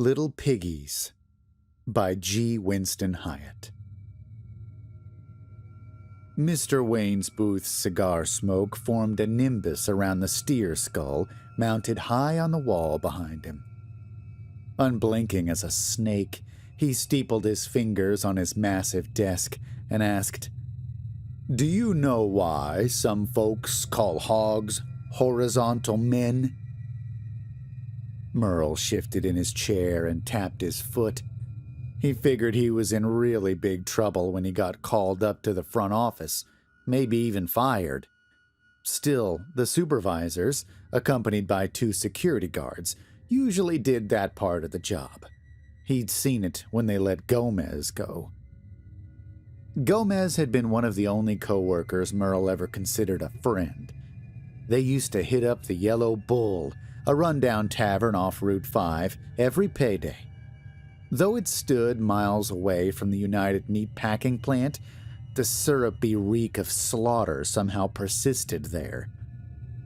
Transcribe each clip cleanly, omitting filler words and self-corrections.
Little Piggies by G. Winston Hyatt. Mr. Wayne's Booth's cigar smoke formed a nimbus around the steer skull mounted high on the wall behind him. Unblinking as a snake, he steepled his fingers on his massive desk and asked, "Do you know why some folks call hogs horizontal men?" Merle shifted in his chair and tapped his foot. He figured he was in really big trouble when he got called up to the front office, maybe even fired. Still, the supervisors, accompanied by 2 security guards, usually did that part of the job. He'd seen it when they let Gomez go. Gomez had been one of the only co-workers Merle ever considered a friend. They used to hit up the Yellow Bull, a rundown tavern off Route 5, every payday. Though it stood miles away from the United Meat Packing Plant, the syrupy reek of slaughter somehow persisted there.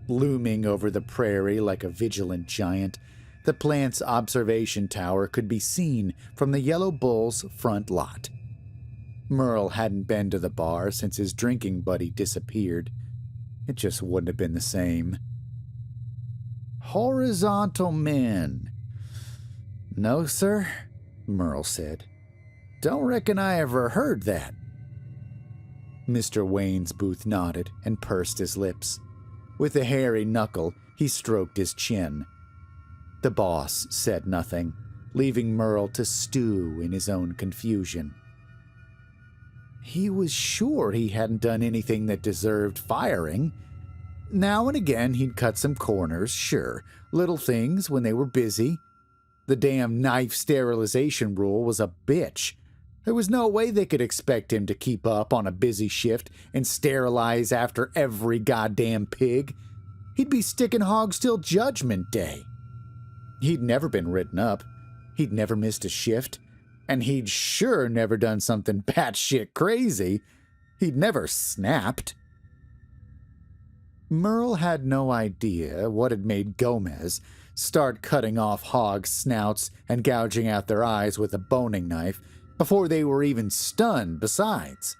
Looming over the prairie like a vigilant giant, the plant's observation tower could be seen from the Yellow Bull's front lot. Merle hadn't been to the bar since his drinking buddy disappeared. It just wouldn't have been the same. "Horizontal men." "No, sir," Merle said. "Don't reckon I ever heard that." Mr. Wayne's Booth nodded and pursed his lips. With a hairy knuckle, he stroked his chin. The boss said nothing, leaving Merle to stew in his own confusion. He was sure he hadn't done anything that deserved firing. Now and again he'd cut some corners, sure, little things when they were busy. The damn knife sterilization rule was a bitch. There was no way they could expect him to keep up on a busy shift and sterilize after every goddamn pig. He'd be sticking hogs till Judgment Day. He'd never been written up. He'd never missed a shift. And he'd sure never done something batshit crazy. He'd never snapped. Merle had no idea what had made Gomez start cutting off hogs' snouts and gouging out their eyes with a boning knife before they were even stunned besides.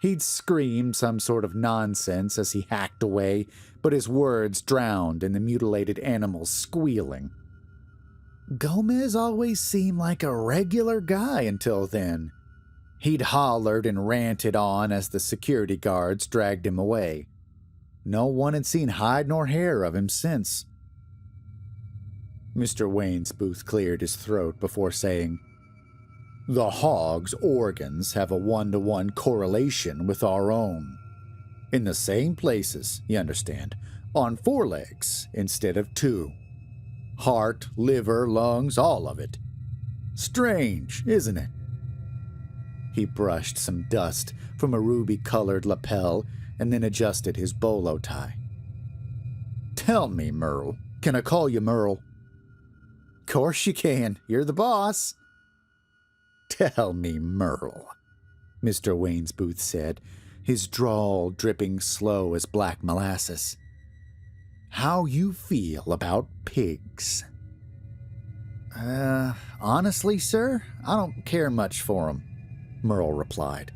He'd screamed some sort of nonsense as he hacked away, but his words drowned in the mutilated animal's squealing. Gomez always seemed like a regular guy until then. He'd hollered and ranted on as the security guards dragged him away. No one had seen hide nor hair of him since. Mr. Wayne's Booth cleared his throat before saying, "The hog's organs have a 1-to-1 correlation with our own. In the same places, you understand, on 4 legs instead of 2. Heart, liver, lungs, all of it. Strange, isn't it?" He brushed some dust from a ruby-colored lapel and then adjusted his bolo tie. "Tell me, Merle. Can I call you Merle?" "Course you can. You're the boss." "Tell me, Merle," Mr. Wayne's Booth said, his drawl dripping slow as black molasses. "How you feel about pigs?" Honestly, sir, I don't care much for 'em," Merle replied.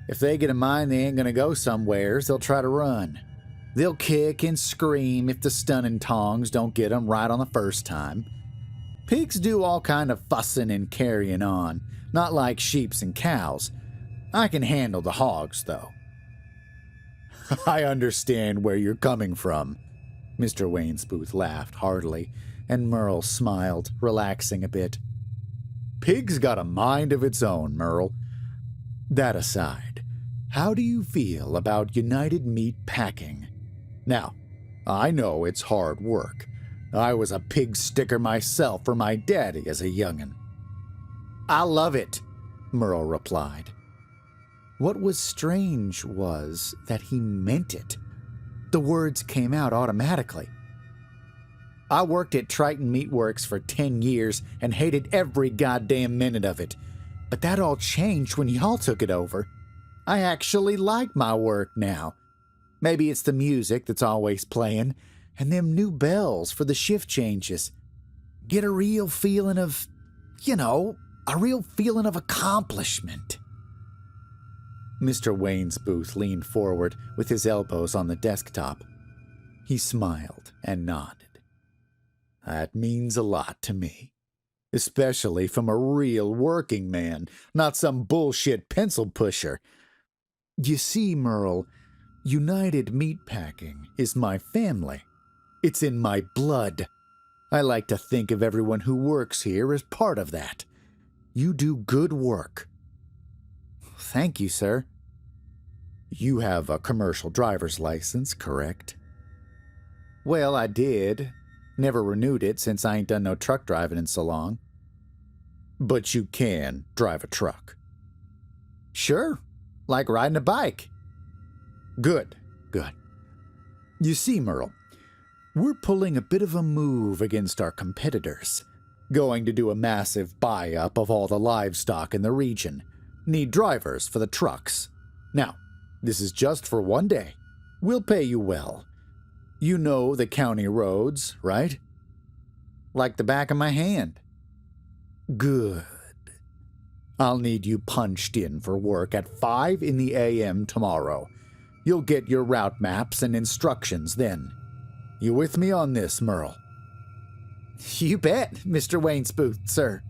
"If they get a mind they ain't gonna go somewheres, they'll try to run. They'll kick and scream if the stunning tongs don't get 'em right on the first time. Pigs do all kind of fussing and carrying on, not like sheeps and cows. I can handle the hogs, though." "I understand where you're coming from," Mr. Wayne's Booth laughed heartily, and Merle smiled, relaxing a bit. "Pigs got a mind of its own, Merle. That aside, how do you feel about United Meat Packing? Now, I know it's hard work. I was a pig sticker myself for my daddy as a young'un." "I love it," Merle replied. What was strange was that he meant it. The words came out automatically. "I worked at Triton Meatworks for 10 years and hated every goddamn minute of it. But that all changed when y'all took it over. I actually like my work now. Maybe it's the music that's always playing, and them new bells for the shift changes. Get a real feeling of, a real feeling of accomplishment. Mr. Wayne's booth leaned forward with his elbows on the desktop. He smiled and nodded. That means a lot to me. Especially from a real working man, not some bullshit pencil pusher. You see, Merle, United Meatpacking is my family. It's in my blood. I like to think of everyone who works here as part of that. You do good work. Thank you, sir. You have a commercial driver's license, correct? Well, I did. Never renewed it since I ain't done no truck driving in so long. But you can drive a truck. Sure, like riding a bike. Good. You see, Merle, we're pulling a bit of a move against our competitors. Going to do a massive buy-up of all the livestock in the region. Need drivers for the trucks. Now, this is just for one day. We'll pay you well. You know the county roads, right? Like the back of my hand. Good. I'll need you punched in for work at 5 a.m. tomorrow. You'll get your route maps and instructions then. You with me on this, Merle? You bet, Mr. Wayne's booth, sir.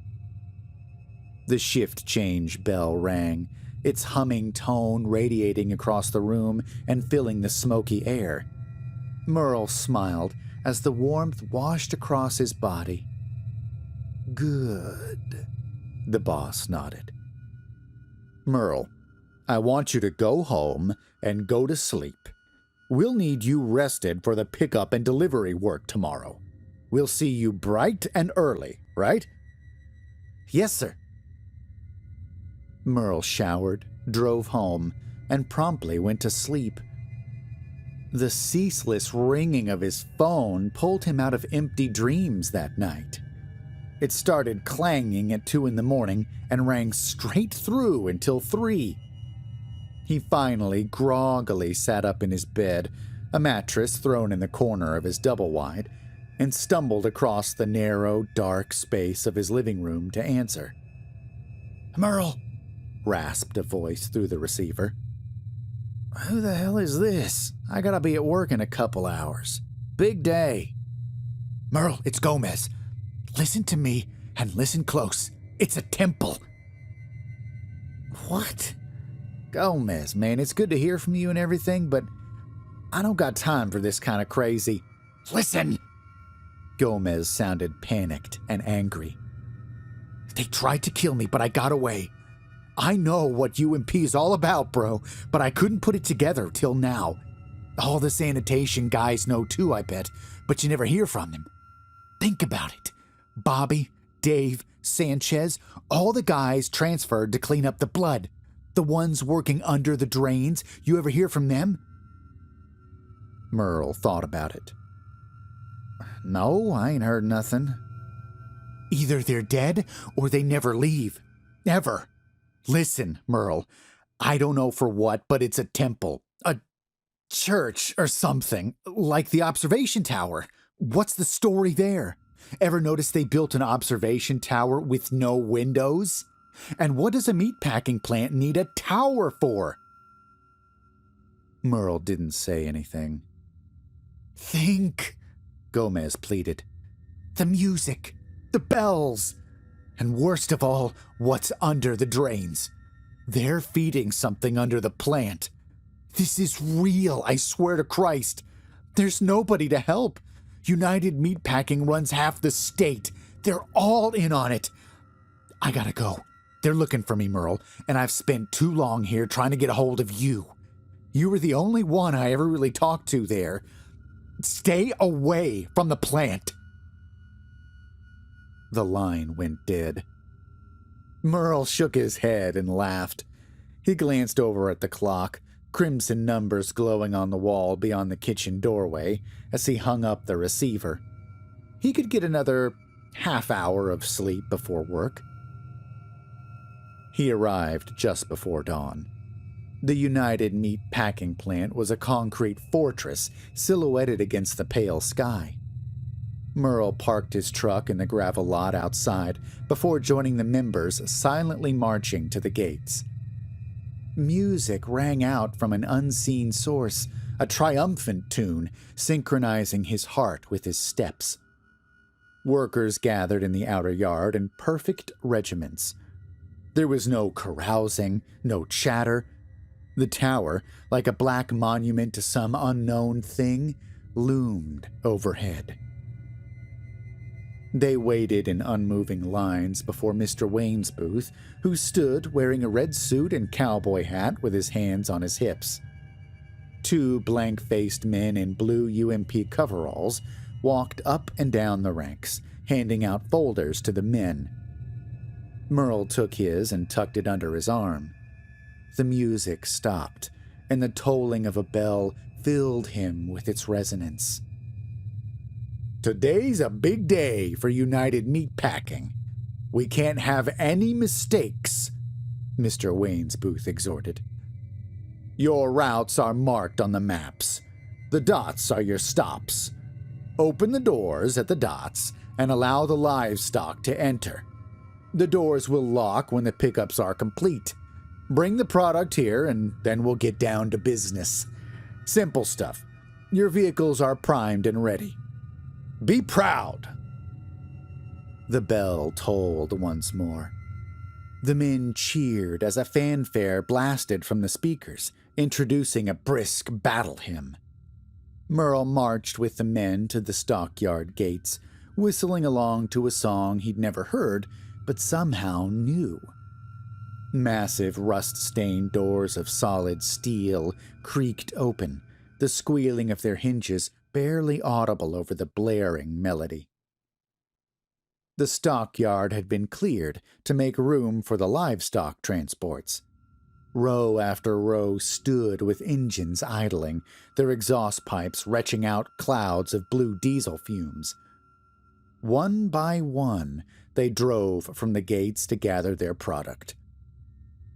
The shift change bell rang, its humming tone radiating across the room and filling the smoky air. Merle smiled as the warmth washed across his body. Good. The boss nodded. Merle, I want you to go home and go to sleep. We'll need you rested for the pickup and delivery work tomorrow. We'll see you bright and early, right? Yes, sir. Merle showered, drove home, and promptly went to sleep. The ceaseless ringing of his phone pulled him out of empty dreams that night. It started clanging at 2 a.m. and rang straight through until 3. He finally groggily sat up in his bed, a mattress thrown in the corner of his double-wide, and stumbled across the narrow, dark space of his living room to answer. Merle, rasped a voice through the receiver. Who the hell is this? I gotta be at work in a couple hours. Big day. Merle, it's Gomez. Listen to me and listen close. It's a temple. What? Gomez, man, it's good to hear from you and everything, but I don't got time for this kind of crazy. Listen! Gomez sounded panicked and angry. They tried to kill me, but I got away. I know what UMP is all about, bro, but I couldn't put it together till now. All the sanitation guys know too, I bet, but you never hear from them. Think about it. Bobby, Dave, Sanchez, all the guys transferred to clean up the blood. The ones working under the drains, you ever hear from them? Merle thought about it. No, I ain't heard nothing. Either they're dead or they never leave. Ever. Listen, Merle, I don't know for what, but it's a temple. A church or something, like the observation tower. What's the story there? Ever notice they built an observation tower with no windows? And what does a meatpacking plant need a tower for? Merle didn't say anything. Think, Gomez pleaded. The music, the bells, and worst of all, what's under the drains. They're feeding something under the plant. This is real, I swear to Christ. There's nobody to help. United Meatpacking runs half the state. They're all in on it. I gotta go. They're looking for me, Merle, and I've spent too long here trying to get a hold of you. You were the only one I ever really talked to there. Stay away from the plant. The line went dead. Merle shook his head and laughed. He glanced over at the clock, crimson numbers glowing on the wall beyond the kitchen doorway, as he hung up the receiver. He could get another half hour of sleep before work. He arrived just before dawn. The United Meat Packing Plant was a concrete fortress silhouetted against the pale sky. Merle parked his truck in the gravel lot outside before joining the members silently marching to the gates. Music rang out from an unseen source, a triumphant tune synchronizing his heart with his steps. Workers gathered in the outer yard in perfect regiments. There was no carousing, no chatter. The tower, like a black monument to some unknown thing, loomed overhead. They waited in unmoving lines before Mr. Wayne's booth, who stood wearing a red suit and cowboy hat with his hands on his hips. Two blank-faced men in blue UMP coveralls walked up and down the ranks, handing out folders to the men. Merle took his and tucked it under his arm. The music stopped, and the tolling of a bell filled him with its resonance. "Today's a big day for United Meatpacking. We can't have any mistakes," Mr. Wayne's booth exhorted. "Your routes are marked on the maps. The dots are your stops. Open the doors at the dots and allow the livestock to enter. The doors will lock when the pickups are complete. Bring the product here and then we'll get down to business. Simple stuff. Your vehicles are primed and ready. Be proud." The bell tolled once more. The men cheered as a fanfare blasted from the speakers, introducing a brisk battle hymn. Merle marched with the men to the stockyard gates, whistling along to a song he'd never heard, but somehow knew. Massive rust-stained doors of solid steel creaked open, the squealing of their hinges barely audible over the blaring melody. The stockyard had been cleared to make room for the livestock transports. Row after row stood with engines idling, their exhaust pipes retching out clouds of blue diesel fumes. One by one, they drove from the gates to gather their product.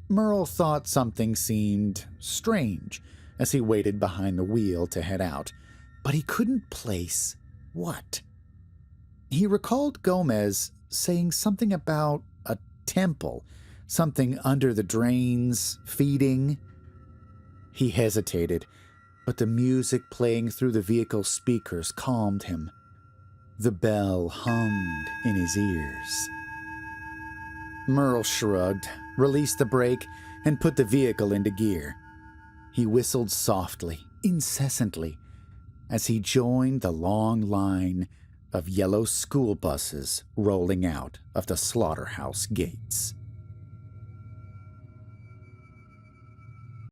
Merle thought something seemed strange as he waited behind the wheel to head out, but he couldn't place what. He recalled Gomez saying something about a temple, something under the drains, feeding. He hesitated, but the music playing through the vehicle's speakers calmed him. The bell hummed in his ears. Merle shrugged, released the brake, and put the vehicle into gear. He whistled softly, incessantly, as he joined the long line of yellow school buses rolling out of the slaughterhouse gates.